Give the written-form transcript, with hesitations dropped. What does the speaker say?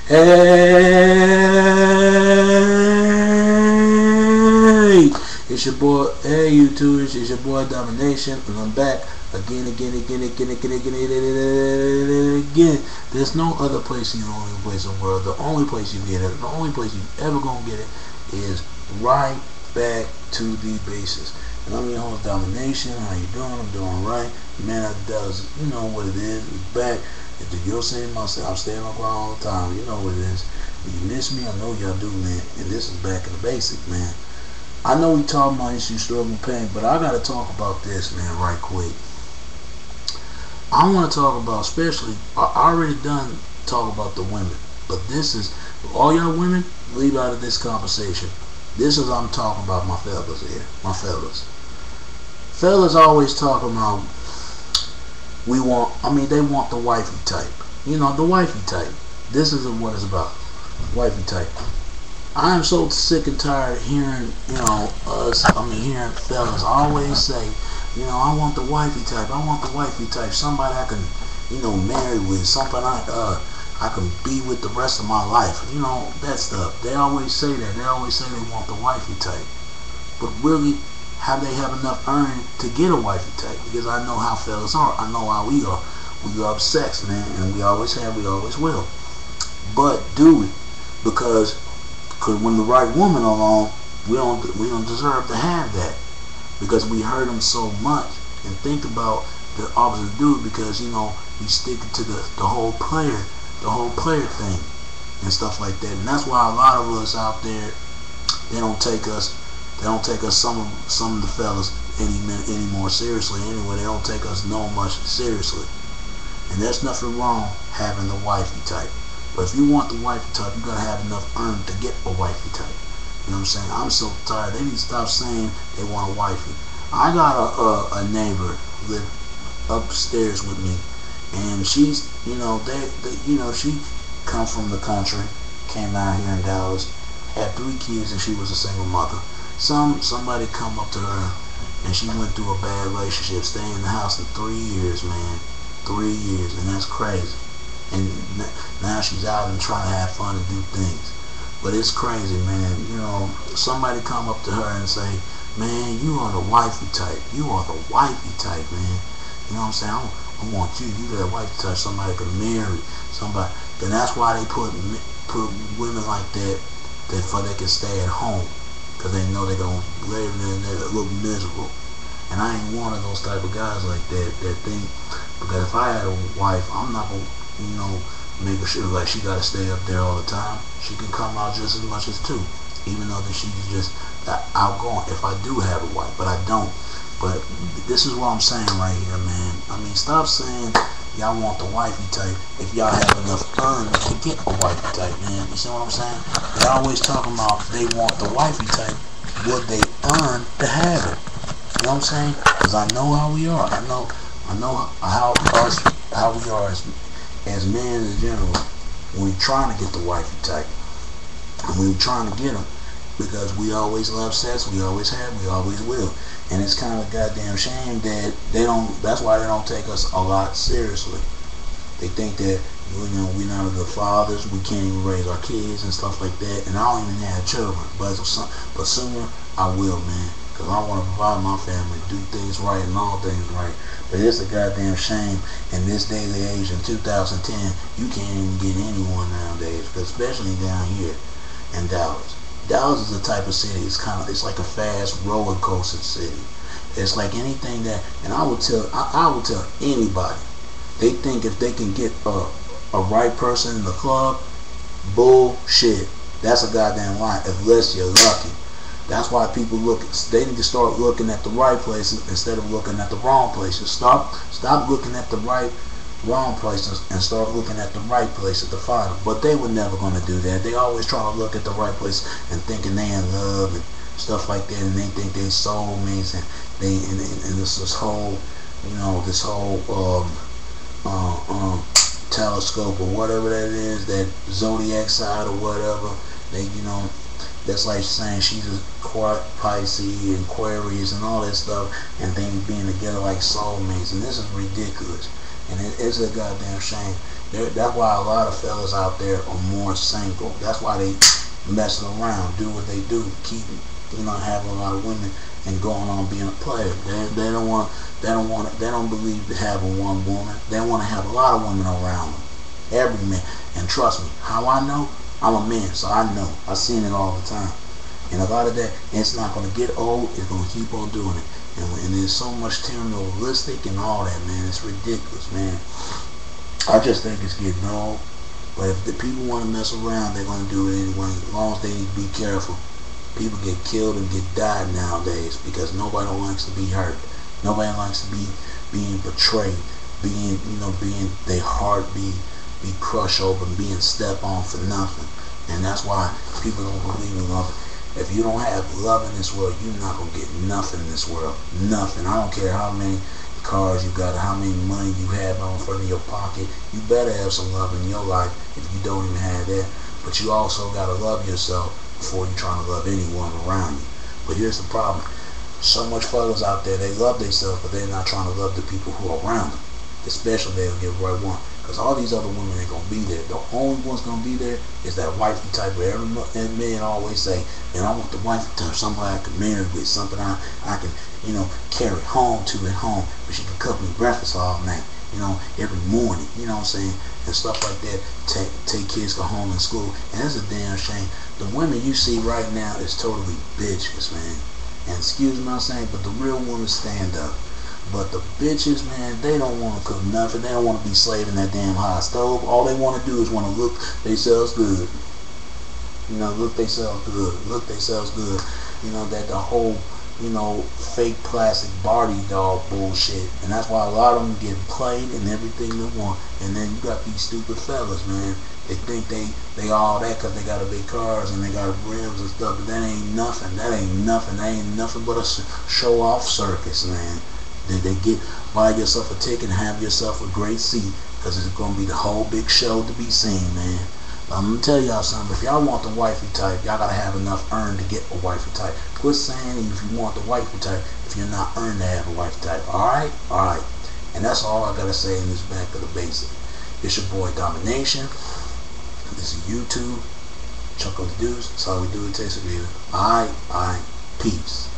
Hey, it's your boy. Hey, YouTubers, it's your boy Domination, and I'm back again. There's no other place in the only place in the world. The only place you get it, the only place you ever gonna get it, is right back to the basis. And I'm your host Domination. How you doing? I'm doing right. Man, you know what it is. It's back. You'll see myself. I'm staying on ground all the time. You know what it is. When you miss me, I know y'all do, man. And this is back in the basic, man. I know we talking about issue, struggle, pain, but I gotta talk about this, man, right quick. I want to talk about, especially, I already done talk about the women, but this is, all y'all women, leave out of this conversation. This is, I'm talking about my fellas here, my fellas. Fellas always talking about, they want the wifey type. You know, the wifey type. This is what it's about. Wifey type. I am so sick and tired of hearing, hearing fellas always say, I want the wifey type. I want the wifey type. Somebody I can, marry with. Something I can be with the rest of my life. That stuff. They always say that. They always say they want the wifey type. But really, have they have enough earning to get a wifey type? Because I know how fellas are. I know how we are. We love sex, man, and we always have. We always will. But do it because when the right woman along, we don't deserve to have that, because we hurt them so much. And think about the opposite dude, because we stick to the whole player thing and stuff like that. And that's why a lot of us out there, they don't take us some of the fellas any more seriously anyway. They don't take us no much seriously. And there's nothing wrong having the wifey type. But if you want the wifey type, you gotta have enough earned to get a wifey type. You know what I'm saying? I'm so tired. They need to stop saying they want a wifey. I got a neighbor live upstairs with me, and she's, she come from the country, came out here in Dallas, had 3 kids, and she was a single mother. Somebody come up to her, and she went through a bad relationship, staying in the house in 3 years, man. 3 years, and that's crazy. And now she's out and trying to have fun and do things. But it's crazy, man. Somebody come up to her and say, man, you are the wifey type. You are the wifey type, man. You know what I'm saying? I want you. You that wifey type. Somebody can marry. Somebody. And that's why they put women like that for they can stay at home, because they know they're going to live in there that look miserable. And I ain't one of those type of guys like that think, because if I had a wife, I'm not going to, make her sure like she got to stay up there all the time. She can come out just as much as 2, even though that she's just outgoing, if I do have a wife, but I don't. But this is what I'm saying right here, man. Stop saying y'all want the wifey type if y'all have enough earnings to get a wifey type, man. You see what I'm saying? They always talking about they want the wifey type, what they earn to have it. You know what I'm saying? Because I know how we are. I know how we are as men in general, when we trying to get the wifey type, and we trying to get them, because we always love sex, we always have, we always will. And it's kind of a goddamn shame that that's why they don't take us a lot seriously. They think that we're not good fathers, we can't even raise our kids and stuff like that. And I don't even have children, but sooner I will, man, because I want to provide my family, do things right and all things right. But it's a goddamn shame in this daily age in 2010, you can't even get anyone nowadays, especially down here in Dallas. Dallas is the type of city, it's like a fast roller coaster city. It's like anything that, and I would tell anybody, they think if they can get a right person in the club, bullshit. That's a goddamn lie, unless you're lucky. That's why people they need to start looking at the right places instead of looking at the wrong places. Stop looking at the wrong places and start looking at the right places to find them. But they were never going to do that. They always try to look at the right place and thinking they in love and stuff like that, and they think they soulmates, and this whole telescope or whatever that is, that zodiac side or whatever. That's like saying she's a Pisces and Aquarius and all that stuff, and things being together like soulmates, and this is ridiculous. And it's a goddamn shame That's why a lot of fellas out there are more single. That's why they messing around, do what they do, keep having a lot of women and going on being a player. They don't believe in having one woman. They want to have a lot of women around them. Every man. And trust me, how I know? I'm a man, so I know. I've seen it all the time. And a lot of that, it's not going to get old. It's going to keep on doing it. And there's so much materialistic and all that, man. It's ridiculous, man. I just think it's getting old. But if the people want to mess around, they're going to do it anyway. As long as they need to be careful. People get killed and get died nowadays because nobody likes to be hurt. Nobody likes to be being betrayed, being their heart be crushed open, being stepped on for nothing. And that's why people don't believe in love. If you don't have love in this world, you're not gonna get nothing in this world. Nothing. I don't care how many cars you got, how many money you have on front of your pocket. You better have some love in your life if you don't even have that. But you also gotta love yourself before you're trying to love anyone around you. But here's the problem. So much fellas out there, they love themselves, but they're not trying to love the people who are around them. Especially they'll get the right one. Because all these other women ain't going to be there. The only one's going to be there is that wifey type where every man always say, man, I want the wifey type, somebody I can marry with, something I can, carry home to at home. But she can cook me breakfast all night, every morning, you know what I'm saying? And stuff like that. Take kids go home in school. And that's a damn shame. The women you see right now is totally bitches, man. And excuse me what I'm saying, but the real women stand up. But the bitches, man, they don't want to cook nothing. They don't want to be slaving that damn hot stove. All they want to do is want to look themselves good. Look themselves good. Look themselves good. That the whole, fake plastic Barbie doll bullshit. And that's why a lot of them get played and everything they want. And then you got these stupid fellas, man. They think they all that because they got a big cars and they got rims and stuff. But that ain't nothing. That ain't nothing. That ain't nothing but a show-off circus, man. Then they buy yourself a ticket and have yourself a great seat because it's going to be the whole big show to be seen, man. But I'm going to tell y'all something. If y'all want the wifey type, y'all got to have enough earned to get a wifey type. Quit saying if you want the wifey type if you're not earned to have a wifey type. Alright? Alright. And that's all I got to say in this Back of the Basic. It's your boy Domination. This is YouTube. Chuck of the Deuce. That's how we do it. Takes a video. Alright. Peace.